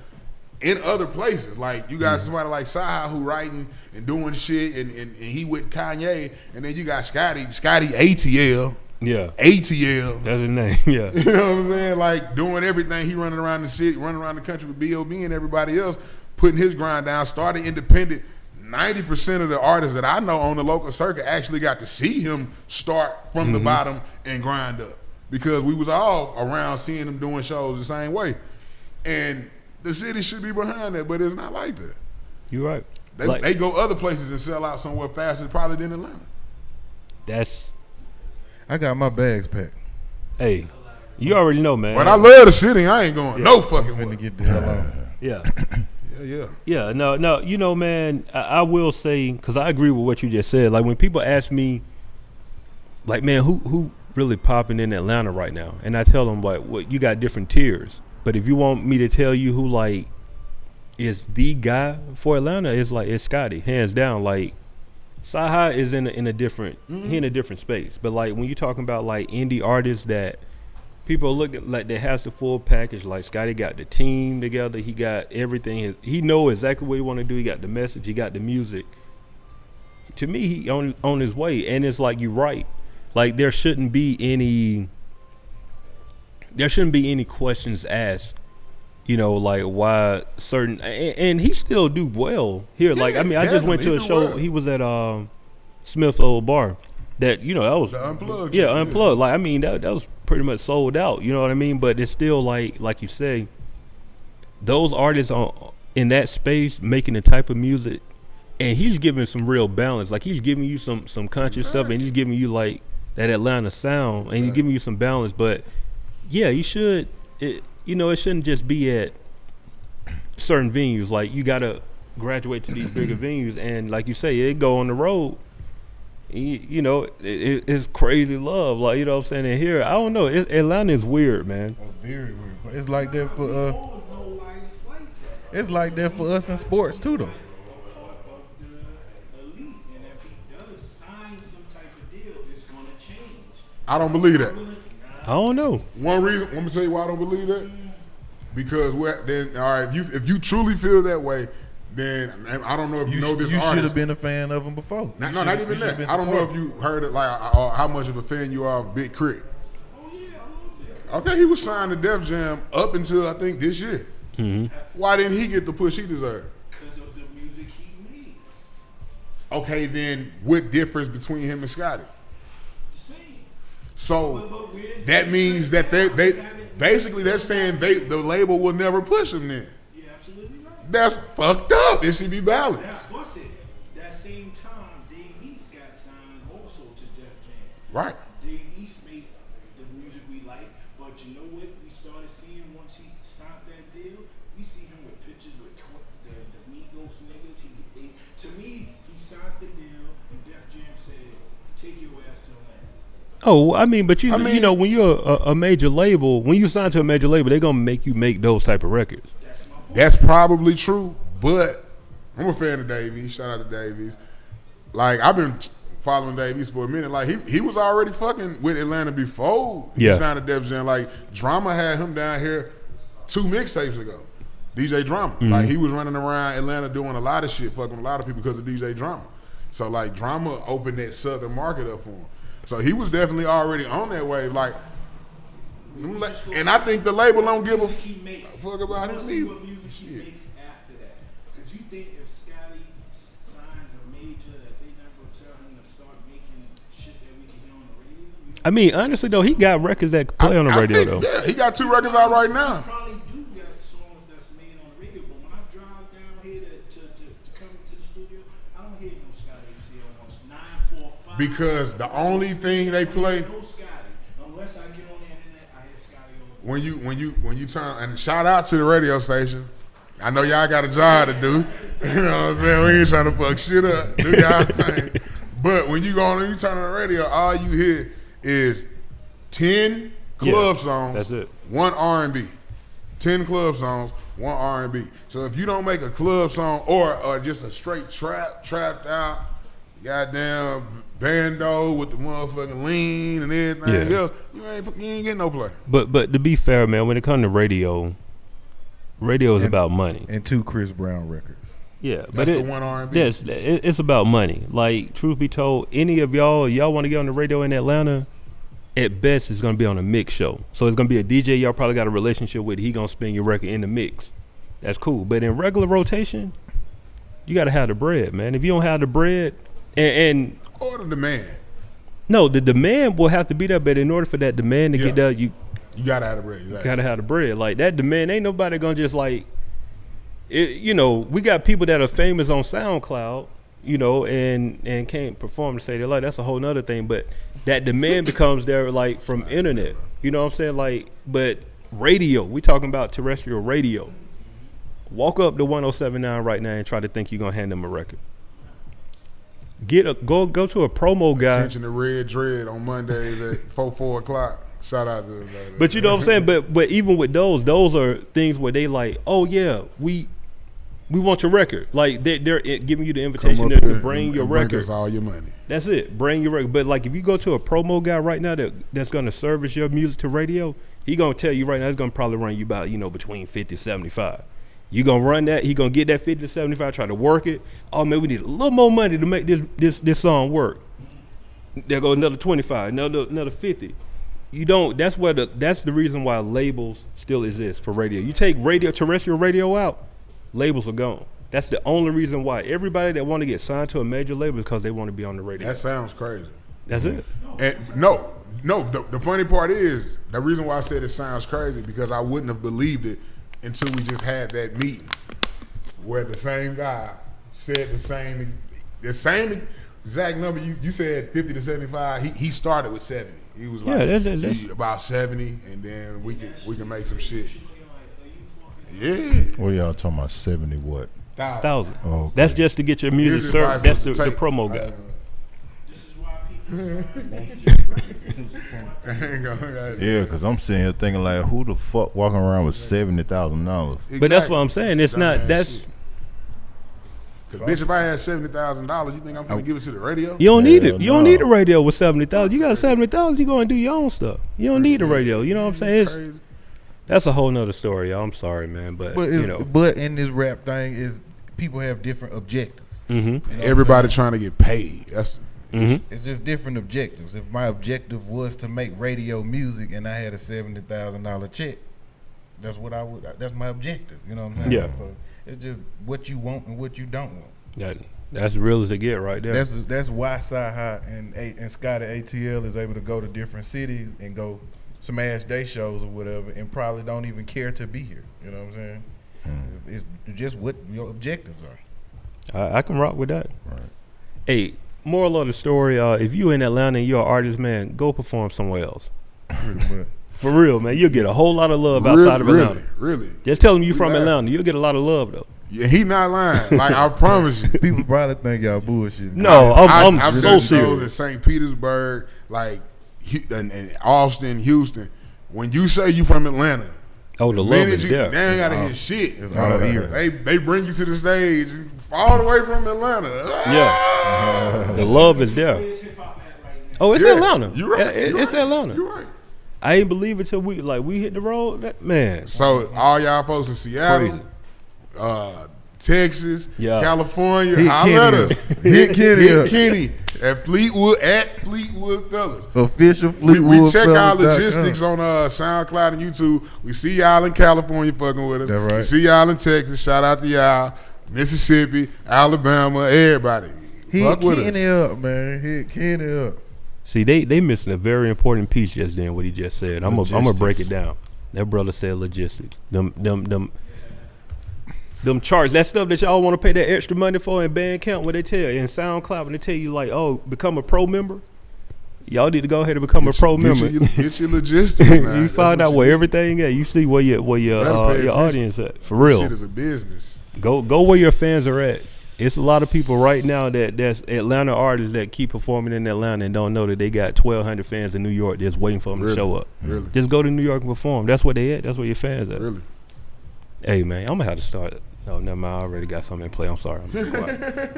in other places. Like you got somebody like Saha who writing and doing shit and he with Kanye, and then you got Scotty ATL. Yeah. ATL. That's his name. Yeah. You know what I'm saying? Like doing everything. He running around the city, running around the country with B.O.B. and everybody else, putting his grind down, starting independent. 90% of the artists that I know on the local circuit actually got to see him start from the bottom and grind up, because we was all around seeing him doing shows the same way. And the city should be behind that, but it's not like that. You right. They go other places and sell out somewhere faster probably than Atlanta. That's, I got my bags packed. hey, you already know, man. But I love the city. I ain't going no fucking Finna way. get the hell on. Yeah. Yeah. Yeah, no, you know, man, I will say, because I agree with what you just said. Like, when people ask me, like, man, who really popping in Atlanta right now? And I tell them, like, what, you got different tiers. But if you want me to tell you who, like, is the guy for Atlanta, it's Scotty, hands down. Like, Saha is in a different, he in a different space. But, like, when you're talking about, like, indie artists that people look at, like, that has the full package, like Scotty got the team together, he got everything, he know exactly what he want to do, he got the message, he got the music. To me, he on his way. And it's like, you're right, like there shouldn't be any questions asked, you know, like why certain, and he still do well here. Like, I mean, I just went to a show, he was at Smith's old bar, that, you know, that was The Unplugged. yeah, Unplugged. Like, I mean, that was pretty much sold out. You know what I mean? But it's still like you say, those artists in that space making the type of music and he's giving some real balance. Like he's giving you some conscious stuff, and he's giving you like that Atlanta sound, and he's giving you some balance. But yeah, you should. It shouldn't just be at certain venues. Like you gotta graduate to these bigger venues, and like you say, it go on the road. It's crazy love, like, you know what I'm saying. And here, I don't know, Atlanta is weird, man. Very weird. It's like that for it's like that for us in sports too, though. I don't believe that. I don't know. One reason, let me tell you why I don't believe that. Because then, all right, if you truly feel that way, then I don't know if you know this artist. You should have been a fan of him before. Not even that. I don't know if you heard it, like how much of a fan you are of Big Crit. Okay, he was signed to Def Jam up until I think this year. Mm-hmm. Why didn't he get the push he deserved? Because of the music he makes. Okay, then what difference between him and Scotty? The same. So that means that they basically they're saying the label will never push him then. You're absolutely right. That's fucked up. It should be balanced. That's what's it. That same time, Dave East got signed also to Def Jam. Right. Dave East made the music we like, but you know what we started seeing once he signed that deal? We see him with pictures with the Migos niggas. To me, he signed the deal, and Def Jam said, take your ass to Atlanta. Oh, I mean, but when you're a major label, when you sign to a major label, they're gonna make you make those type of records. That's my point. That's probably true, but I'm a fan of Davies. Shout out to Davies. Like, I've been following Davies for a minute. Like, he was already fucking with Atlanta before he signed to Def Jam. Like, Drama had him down here 2 mixtapes ago. DJ Drama. Mm-hmm. Like, he was running around Atlanta doing a lot of shit, fucking with a lot of people because of DJ Drama. So, like, Drama opened that southern market up for him. So he was definitely already on that wave. Like, and I think the label don't give a fuck about him See what either. music he makes after that. Because you think if Scotty signs a major that they not going to tell him to start making shit that we can hear on the radio? I mean, honestly though, he got records that play on the radio think, though. Yeah, he got 2 records out right now. Probably do got songs that's made on the radio, but when I drive down here to come to the studio, I don't hear no Scotty until almost 945. Because the only thing they play No Scotty. Unless I get on the internet, I hear Scotty all when you turn, and shout out to the radio station. I know y'all got a job to do. You know what I'm saying? We ain't trying to fuck shit up. Do y'all thing. But when you go on and you turn on the radio, all you hear is 10 club songs, that's it. 1 R&B. 10 club songs, 1 R&B. So if you don't make a club song or just a straight trapped out, goddamn bando with the motherfucking lean and everything else, you ain't getting no play. But to be fair, man, when it comes to radio is about money. And 2 Chris Brown records. Yeah, That's the 1 R&B. Yes, it's about money. Like, truth be told, any of y'all want to get on the radio in Atlanta, at best it's gonna be on a mix show. So it's gonna be a DJ y'all probably got a relationship with. He gonna spin your record in the mix. That's cool. But in regular rotation, you gotta have the bread, man. If you don't have the bread, and or the demand. No, the demand will have to be there. But in order for that demand to get there, you gotta have the bread. Exactly. Gotta have the bread. Like, that demand, ain't nobody gonna just like. We got people that are famous on SoundCloud, and can't perform to say their life. That's a whole nother thing. But that demand becomes there, like, from internet. You know what I'm saying? Like, but radio, we talking about terrestrial radio. Walk up to 107.9 right now and try to think you're gonna hand them a record. Go to a promo guy. Attention to Red Dread on Mondays at 4 o'clock. Shout out to them. But you know what I'm saying? But even with those are things where they like, oh yeah, we want your record. Like, they're giving you the invitation to bring your record. Bring us all your money. That's it. Bring your record. But like, if you go to a promo guy right now that's gonna service your music to radio, he gonna tell you right now it's gonna probably run you about between 50 to 75. You gonna run that? He gonna get that 50 to 75. Try to work it. Oh man, we need a little more money to make this song work. There go another 25, another 50. You don't. That's the reason why labels still exist for radio. You take terrestrial radio out, labels are gone. That's the only reason why everybody that want to get signed to a major label is because they want to be on the radio. That sounds crazy. That's it. And no. The funny part is the reason why I said it sounds crazy because I wouldn't have believed it until we just had that meeting where the same guy said the same exact number. You said 50 to 75. He started with 70. He was like that's about 70, and then we can make some shit. Yeah. What y'all talking about? 70 what? 1,000. Oh, okay. That's just to get your music served. That's the promo guy. This is why people. Yeah, because I'm sitting here thinking like, who the fuck walking around with $70,000? But that's what I'm saying. It's not. That's. Cause bitch, if I had $70,000, you think I'm gonna give it to the radio? You don't need it. You don't need a radio with 70,000. You got 70,000. You go and do your own stuff. You don't need a radio. You know what I'm saying? That's a whole nother story. I'm sorry, man, but you know. But in this rap thing is people have different objectives. Mm-hmm. You know Everybody trying to get paid. That's It's just different objectives. If my objective was to make radio music and I had a $70,000 check, that's what I would. That's my objective. You know what I'm saying? Yeah. So it's just what you want and what you don't want. That's real as it get right there. That's why Sci-Hi and Scotty ATL is able to go to different cities and go smash day shows or whatever, and probably don't even care to be here. You know what I'm saying? It's just what your objectives are. I can rock with that. Right. Hey, moral of the story: if you in Atlanta and you're an artist, man, go perform somewhere else. Pretty much. For real, man, you'll get a whole lot of love outside of Atlanta. Really. Just tell them you from Atlanta, you'll get a lot of love though. Yeah, he not lying. Like I promise you. People probably think y'all bullshit. No, I'm I've so done shows serious. in St. Petersburg, like and Austin, Houston. When you say you from Atlanta, Oh, the love minute is you there. they ain't gotta hear shit. It's all ear. They bring you to the stage all the way from Atlanta. Yeah, the love is there. Where's hip hop at right now? Oh, it's Yeah, Atlanta. you right, It's Atlanta. You right. I ain't believe it till we hit the road. Man, So all y'all folks in Seattle, Texas, Yeah. California, Hit holler at us. Kenny. Hit Kenny up. Kenny at Fleetwood Fellas. Official We Fleetwood. check our Fellas.com. logistics on SoundCloud and YouTube. We see y'all in California fucking with us. That's right. We see y'all in Texas. Shout out to y'all. Mississippi, Alabama, everybody. Fuck Hit with Kenny us. up, man. Hit Kenny up. see, they missing a very important piece just then. What he just said. I'm gonna break it down. That brother said logistics. Them charts, that stuff that y'all want to pay that extra money for in Bandcamp, what they tell you, in SoundCloud, when they tell you like, oh, become a pro member. Y'all need to go ahead and become a pro member. Get your logistics, man. You find out where everything at. You see where your audience at. For real. Shit is a business. Go where your fans are at. It's a lot of people right now that's Atlanta artists that keep performing in Atlanta and don't know that they got 1,200 fans in New York just waiting for them to show up. Really? Just go to New York and perform. That's where they at. That's where your fans at. Really? Hey, man, I'm going to have to start. No, never mind. I already got something in play. I'm sorry. I'm going to be quiet.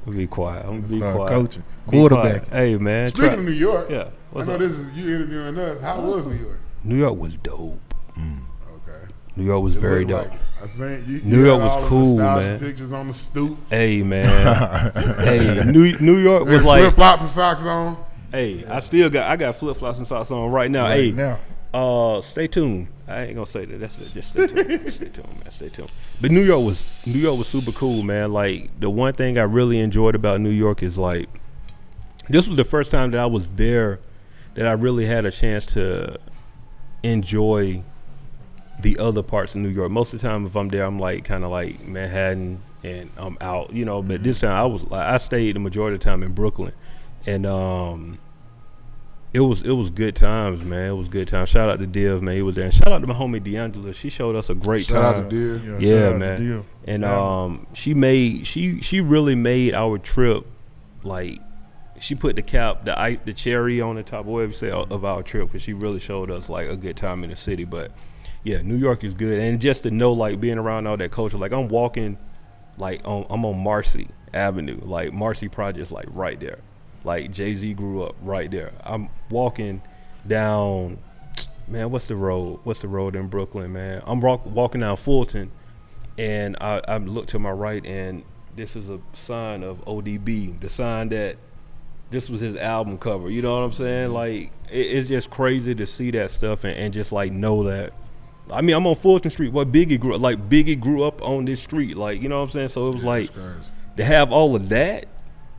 I'm be quiet. I'm gonna be Start quiet. coaching. Be Quarterback. quiet. Hey, man. Speaking of New York, yeah. I What's know up? this is you interviewing us. How was New York? New York was dope. Okay. New York was very looked dope. like- I seen you. New you York had was all the cool, nostalgia man. Pictures on the stoop. Hey, man. Hey, New York was Flip like, flops and socks on. hey, I got flip flops and socks on right now. Right Hey, now. stay tuned. I ain't gonna say that. That's it. Just stay tuned. Stay tuned, man. Stay tuned. But New York was super cool, man. Like the one thing I really enjoyed about New York is like this was the first time that I was there that I really had a chance to enjoy the other parts of New York. Most of the time, if I'm there, I'm like kind of like Manhattan and I'm out, you know. But this time, I stayed the majority of the time in Brooklyn, and it was good times, man. It was good times. Shout out to Div, man. He was there. And shout out to my homie D'Angela. She showed us a great Shout time. out to Div. Yeah, shout out man. to Dio. And she really made our trip like she put the cherry on the top, whatever you say, of our trip, because she really showed us like a good time in the city. But yeah, New York is good, and just to know like being around all that culture, like I'm walking, like I'm on Marcy Avenue, like Marcy Projects, like right there, like Jay-Z grew up right there. I'm walking down, man, what's the road in Brooklyn, man? I'm walking down Fulton, and I look to my right, and this is a sign of ODB, the sign that this was his album cover. You know what I'm saying? Like it's just crazy to see that stuff and just like know that. I mean, I'm on Fulton Street. What Biggie grew up on this street. Like, you know what I'm saying? So it was like to have all of that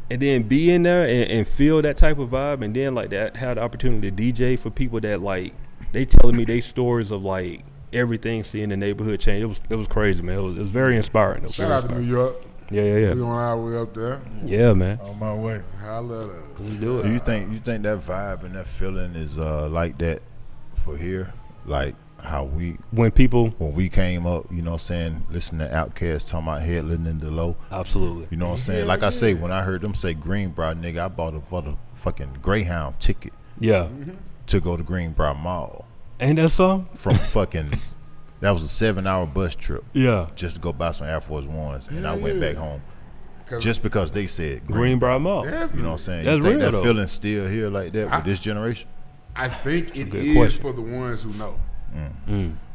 and then be in there and feel that type of vibe, and then like that, have the opportunity to DJ for people that like they telling me they stories of like everything, seeing the neighborhood change. It was crazy, man. It was very inspiring. Shout out to New York. Yeah. We on our way up there. Yeah, man. On my way. I love that. Let's do it. Do you think that vibe and that feeling is like that for here? Like how When people, when we came up, you know what I'm saying, listening to Outkast talking about headling in the low. absolutely. You know what I'm saying? Like I say, when I heard them say Greenbrier, nigga, I bought a fucking Greyhound ticket Yeah. to go to Greenbrier Mall Ain't that so? from fucking. That was a 7-hour bus trip Yeah. just to go buy some Air Force Ones, and I went back home 'Cause just because they said Greenbrier Mall. definitely. You know what I'm saying? That's you think real, that though. feeling's still here like that with this generation? I think it good is question. for the ones who know.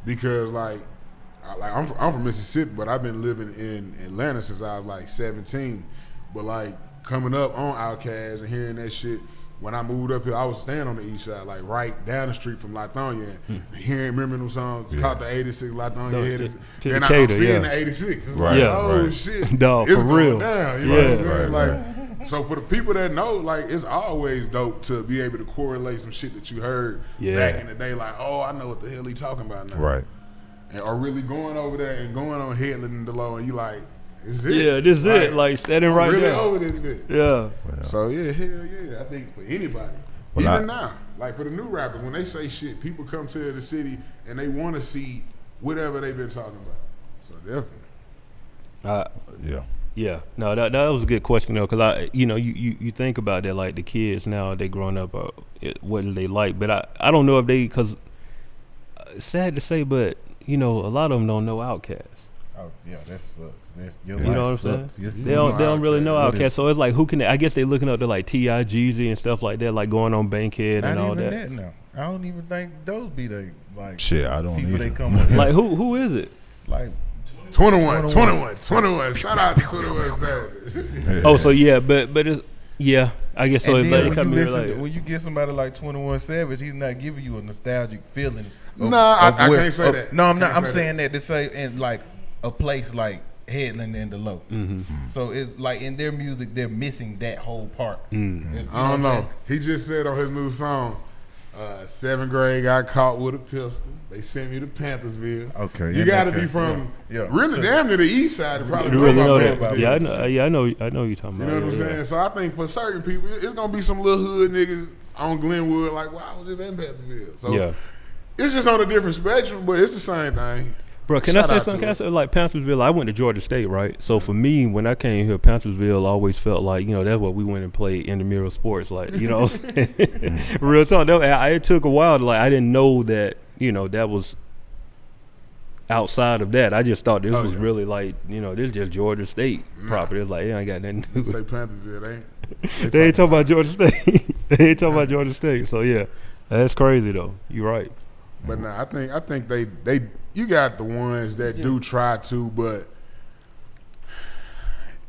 Because I'm from Mississippi, but I've been living in Atlanta since I was like 17. But like coming up on Outkast and hearing that shit, when I moved up here, I was staying on the east side, like right down the street from Lithonia. And remember them songs? It's called the 86 Lithonia. No, Head. to Then Decatur, I'm seeing yeah. the 86. It's Right, like, yeah, oh right. shit, Dog, it's for going real. down. You know what I'm saying? Right, Like, so for the people that know, like, it's always dope to be able to correlate some shit that you heard back in the day. Like, oh, I know what the hell he talking about now. Right. And are really going over there and going on headling in the low, and you like, this is it. Yeah, this is it. Like standing right really there. over this bit. Yeah. So yeah, hell yeah. I think for anybody, Well, even now, like for the new rappers, when they say shit, people come to the city and they want to see whatever they've been talking about. So definitely. Yeah. Yeah, no, that was a good question though, because you think about that, like the kids now, they growing up, what do they like? But I don't know if they, because it's sad to say, but a lot of them don't know Outkast. Oh yeah, that sucks. You know what I'm saying? Yes, They don't really know What Outkast, is- so it's like who can they, I guess they looking up to like T.I. Jeezy and stuff like that, like going on Bankhead and Not all even that. now. I don't even think those be the like Shit, I don't people either. they come with. Like who is it? Like 21. Shout out to 21 Savage. Oh, so yeah, but it's, yeah, I guess so. and It's then like, it when, come you here listen like, to, when you get somebody like 21 Savage, he's not giving you a nostalgic feeling. Nah, I can't say that. No, I'm not. Can't I'm say saying that to say in like a place like Headland and the Low. So it's like in their music, they're missing that whole part. You I don't what I'm know. He just said on his new song, 7th grade got caught with a pistol. They sent me to Panthersville. Okay, You yeah, got to okay, be from yeah. really damn near the east side to probably you know really know about that? Panthersville. Yeah, I know you're talking You about. know what I'm saying? So I think for certain people, it's gonna be some little hood niggas on Glenwood like, wow, I was just in Panthersville. So Yeah. it's just on a different spectrum, but it's the same thing. Bro, can Shout I say out something? to Can I say, like Panthersville, I went to Georgia State, right? So for me, when I came here, Panthersville always felt like, that's what we went and played intramural sports. Like, you know what I'm saying? Real talk. It took a while. Like, I didn't know that, that was outside of that. I just thought this was really like, this is just Georgia State property. It's like, I ain't got nothing to do with Say it. Panthersville, They ain't talking about Georgia State. They ain't talking about Georgia State. So, yeah, that's crazy, though. You're right. But nah, I think they you got the ones that do try to, but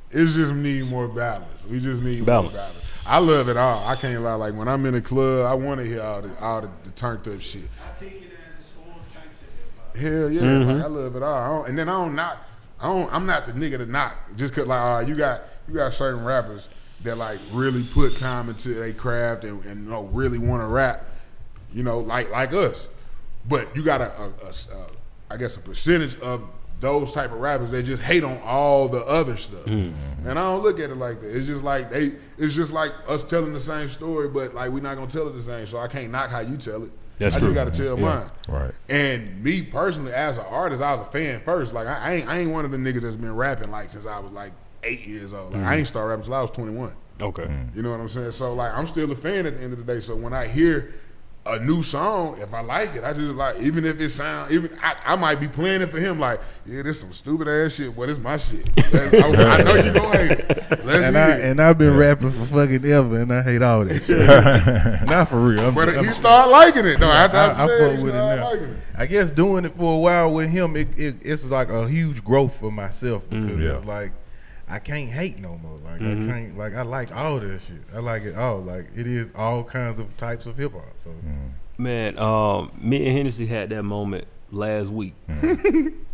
it's just need more balance. We just need more balance. I love it all. I can't lie. Like when I'm in the club, I want to hear all the turned up shit. I take it as it's all types of hip hop. Hell yeah, like, I love it all. And then I'm not the nigga to knock just cause like all right, you got certain rappers that like really put time into their craft and really want to rap, like us. But you got I guess a percentage of those type of rappers that just hate on all the other stuff. And I don't look at it like that. It's just like us telling the same story, but like we're not gonna tell it the same. So I can't knock how you tell it. That's I true. just gotta tell mine. Right. And me personally, as an artist, I was a fan first. Like I ain't one of the niggas that's been rapping like since I was like 8 years old. Like I ain't started rapping until I was 21. Okay. You know what I'm saying? So like I'm still a fan at the end of the day. So when I hear a new song, if I like it, I just like, even if it sound, I might be playing it for him like, yeah, this some stupid ass shit, but it's my shit. I know you gonna hate it. And I've been rapping for fucking ever, and I hate all that shit. Not for real. But he started liking it though. After I fuck played, he with it started now. liking it. I guess doing it for a while with him, it's like a huge growth for myself because it's like I can't hate no more. Like I can't, like I like all that shit. I like it all. Like it is all kinds of types of hip hop. So Man, me and Hennessy had that moment last week.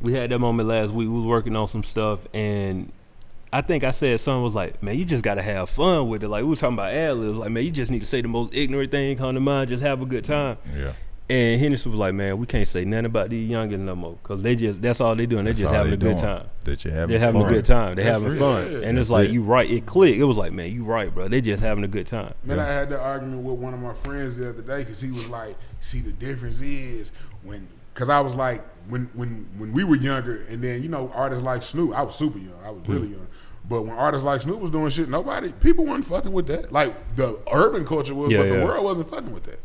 We had that moment last week. We was working on some stuff, and I think I said something was like, man, you just got to have fun with it. Like, we was talking about ad-libs. Like, man, you just need to say the most ignorant thing come to mind. Just have a good time. Yeah. And Henderson was like, man, we can't say nothing about these youngins no more, because that's all they doing. They just having a good time. They're having a good time. They're having fun. Yeah. And it's like, you right. It clicked. It was like, man, you right, bro. They just having a good time. Man, I had that argument with one of my friends the other day because he was like, see, the difference is because I was like, when we were younger, and then, you know, artists like Snoop, I was super young. I was really young. But when artists like Snoop was doing shit, people weren't fucking with that. Like, the urban culture was, but the world wasn't fucking with that.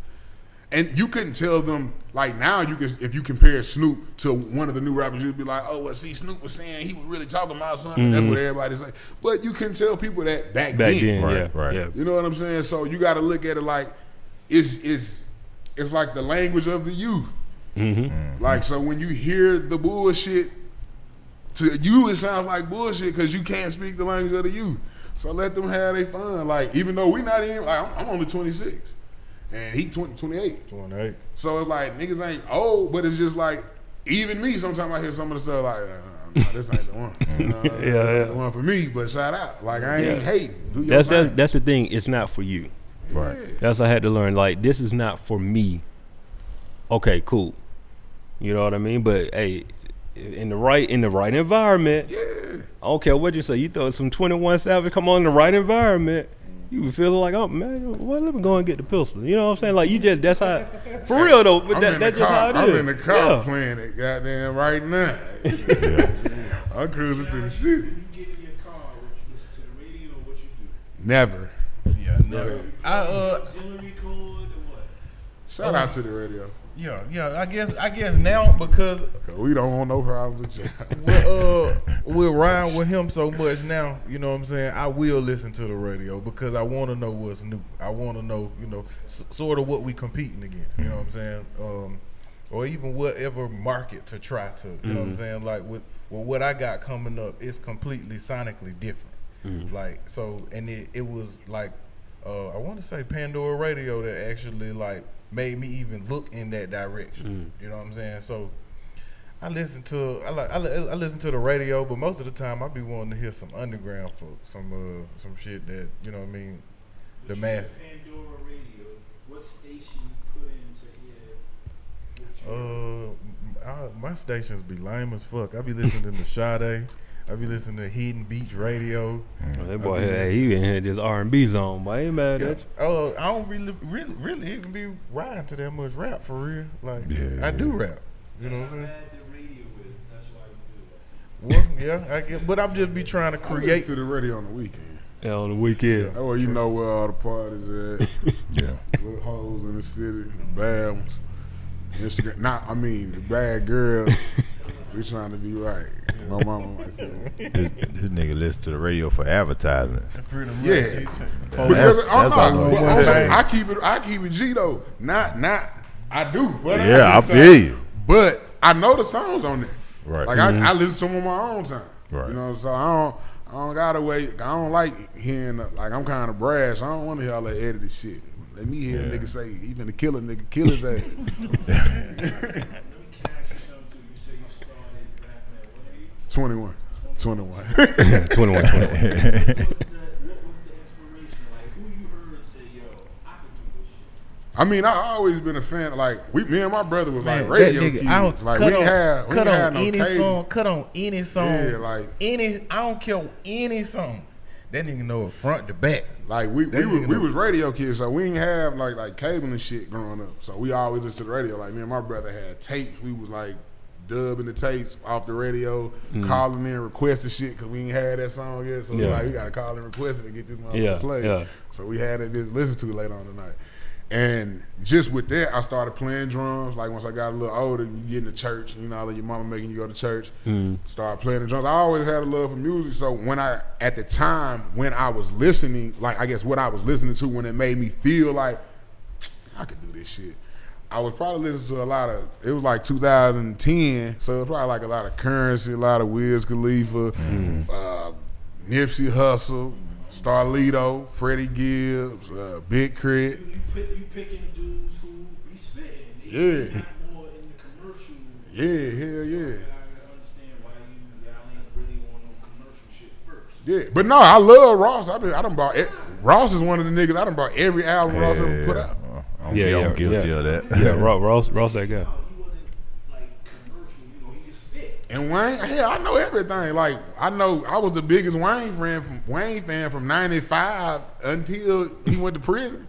And you couldn't tell them, like, now if you compare Snoop to one of the new rappers, you'd be like, oh, well, see, Snoop was saying he was really talking about something. That's what everybody say. But you couldn't tell people that back then. Right. Yeah. You know what I'm saying? So you got to look at it like it's like the language of the youth. Like, so when you hear the bullshit, to you it sounds like bullshit because you can't speak the language of the youth. So let them have their fun. Like, even though we not even, like, I'm only 26. And he 28. 28. So it's like, niggas ain't old, but it's just like, even me, sometimes I hear some of the stuff like, no, this ain't the one. This ain't the one for me, but shout out. Like, I ain't hating. Do your thing. That's the thing. It's not for you. Right. That's what I had to learn. Like, this is not for me. Okay, cool. You know what I mean? But hey, in the right environment, I don't care what you say. You throw some 21 Savage, come on in the right environment. You would feel like, oh man, well, let me go and get the pistol. You know what I'm saying? Like, that's how, for real though. But that's just how it is. I'm in the car playing it, goddamn, right now. I'm cruising through the city. You get in your car, what you listen to the radio or what you do? Never. Yeah, never. Auxiliary cord or what? Shout out to the radio. Yeah. I guess now because we don't want no problems with you. we're riding with him so much now. You know what I'm saying? I will listen to the radio because I want to know what's new. I want to know, you know, sort of what we competing against. You know what I'm saying? Or even whatever market to try to. You know what I'm saying? Like with what I got coming up, it's completely sonically different. Like so, and it was like I want to say Pandora Radio that actually like made me even look in that direction. You know what I'm saying? So I listen to the radio, but most of the time I be wanting to hear some underground folk, some shit that, you know what I mean, the math. Pandora Radio, what station you put in to hear? My stations be lame as fuck. I be listening to Sade. I be listening to Hidden Beach Radio. That boy, he in here this R&B zone, boy. Ain't mad at you. Oh, I don't really even be riding to that much rap for real. Like, I do rap. You know what I'm saying? The radio is. That's why you do that. Well, yeah, I get, but I'm just be trying to I create. listen to the radio on the weekend. Yeah, on the weekend. That way you know where all the parties at. Yeah. Little hoes in the city, the bad ones. Instagram, the bad girls. We trying to be right. My mama might say that. This nigga listen to the radio for advertisements. Yeah. That's I keep it G though. Not I do. But I feel you. But I know the songs on there. Right. Like I listen to them on my own time. Right. You know, so I don't gotta wait. I don't like hearing like I'm kind of brash. I don't want to hear all that edited shit. Let me hear a nigga say he been a killer, nigga, kill his ass. Let me catch you something too. You say you started rapping at what age? 21. 21. What was the inspiration? Like, who you heard and say, yo, I could do this shit? I mean, I always been a fan. Like me and my brother was Man, like radio that nigga, kids. Like we ain't had no any cable. song. Cut on any song. Yeah, like I don't care any song. That nigga know it front to back. Like we was radio kids, so we didn't have like cable and shit growing up. So we always listened to the radio. Like me and my brother had tapes. We was like dubbing the tapes off the radio, calling in, requesting shit because we ain't had that song yet. So we gotta call and request it to get this motherfucker played. Yeah. So we had it just listen to it later on tonight. And just with that, I started playing drums. Like once I got a little older, you get in the church, you know, like your mama making you go to church. Start playing the drums. I always had a love for music. So at the time when I was listening, like I guess what I was listening to when it made me feel like I could do this shit, I was probably listening to a lot of. It was like 2010, so it was probably like a lot of Currency, a lot of Wiz Khalifa, Nipsey Hussle, Starlito, Freddie Gibbs, Big Crit. You picking dudes who be spitting. Yeah. Not more in the commercial. Yeah, hell yeah. I understand why y'all ain't really on no commercial shit first. Yeah, but no, I love Ross. I done bought it. Ross is one of the niggas I done bought every album Ross ever put out. I'm guilty of that. Yeah, Ross that guy. No, he wasn't like commercial. You know, he just spit. And Wayne, hell, I know everything. Like I know I was the biggest Wayne fan from '95 until he went to prison.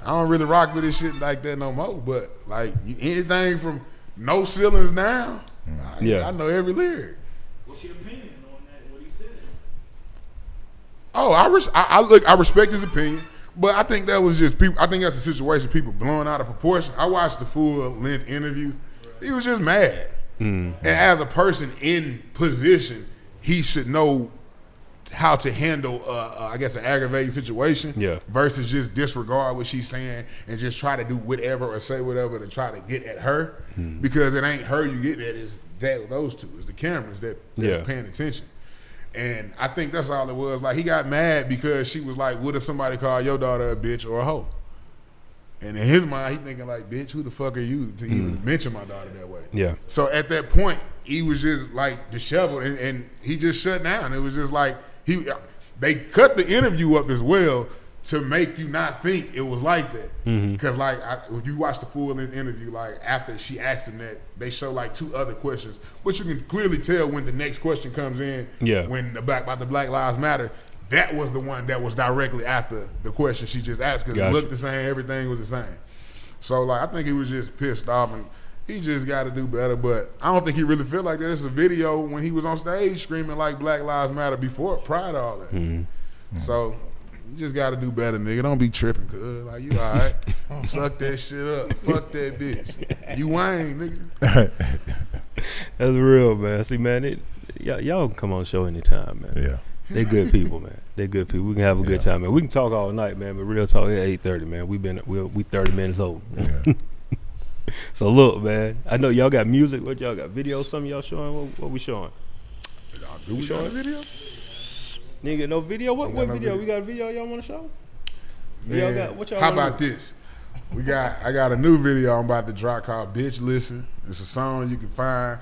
I don't really rock with this shit like that no more. But like anything from No Ceilings Down, I know every lyric. What's your opinion on that? What he said? Oh, I respect his opinion, but I think that was just people. I think that's a situation people blowing out of proportion. I watched the full length interview. He was just mad, and as a person in position, he should know how to handle, I guess, an aggravating situation versus just disregard what she's saying and just try to do whatever or say whatever to try to get at her because it ain't her you get at, it's those two. It's the cameras that's paying attention. And I think that's all it was. Like, he got mad because she was like, what if somebody called your daughter a bitch or a hoe? And in his mind, he thinking like, bitch, who the fuck are you to even mention my daughter that way? Yeah. So at that point, he was just like disheveled and he just shut down. It was just like, they cut the interview up as well to make you not think it was like that. Because like if you watch the full interview, like after she asked him that, they show like 2 other questions, which you can clearly tell when the next question comes in. When about the Black Lives Matter, that was the one that was directly after the question she just asked because it looked the same, everything was the same. So like I think he was just pissed off and he just got to do better, but I don't think he really feel like that. It's a video when he was on stage screaming like Black Lives Matter prior to all that. So you just got to do better, nigga. Don't be tripping, cuz. Like, you all right. Suck that shit up. Fuck that bitch. You Wayne, nigga. That's real, man. See, man, y'all can come on the show anytime, man. Yeah. They good people, man. They good people. We can have a good time, man. We can talk all night, man, but real talk at 8:30, man. We 30 minutes old. Yeah. So look, man, I know y'all got music. What y'all got? Videos? Some of y'all showing? What we showing? Do we got a video? Nigga, get no video? What no video? video. We got a video y'all want to show? Man, What y'all how wanna about do? this? I got a new video I'm about to drop called Bitch Listen. It's a song you can find.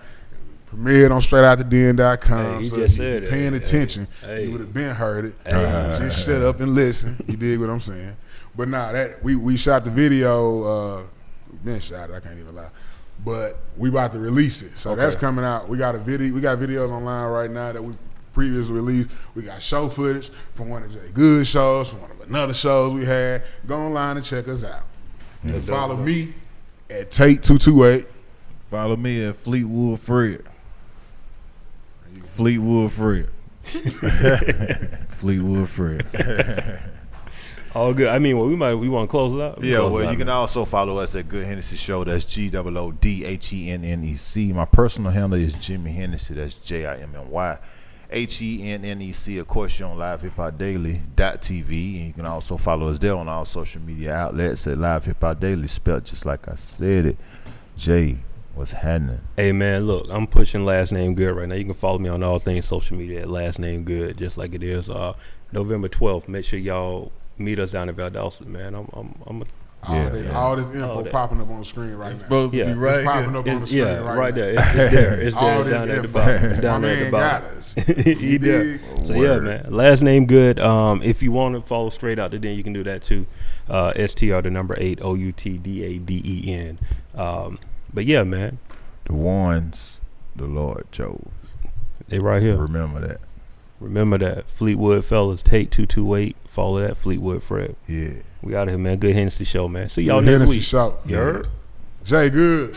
Premiered on StraightOutTheDen.com. Hey, so just if you're said it. paying attention, Hey. you would have been heard it. Hey. Just shut up and listen. You dig what I'm saying? But nah, that we shot the video. Been shot it. I can't even lie. But we about to release it, so that's coming out. We got videos online right now that we previously released. We got show footage from one of Jay Good's shows, from one of another shows we had. Go online and check us out. You can follow me at Tate228. Follow me at Fleetwood Fred. Fleetwood Fred. Fleetwood Fred. All good. I mean, well, we want to close it out. Yeah, well, you can also follow us at Good Hennessy Show. That's GOODHENNEC. My personal handle is Jimmy Hennessy. That's JIMMY HENNEC. Of course, you're on LiveHipHopDaily.tv, and you can also follow us there on all social media outlets at LiveHipHopDaily, spelled just like I said it. Jay, what's happening? Hey, man, look, I'm pushing Last Name Good right now. You can follow me on all things social media at Last Name Good, just like it is. November 12th. Make sure y'all meet us down in Valdosta, man. All this info popping up on the screen right now. Supposed to be right It's popping here. up on the screen right now. there. It's there. It's All there. Down this at the info. bottom. It's down My at the man bottom. got us. He did. So yeah, man. Last Name Good. If you want to follow Straight Out the Den, you can do that too. STR the number 8 OUTDADEN. But yeah, man. The ones the Lord chose. They right here. Remember that. Remember that. Fleetwood fellas, Tate228. Follow that. Fleetwood Fred. Yeah. We out of here, man. Good Hennessy Show, man. See y'all Good next Hennessy week. Show. You heard? Jay Good.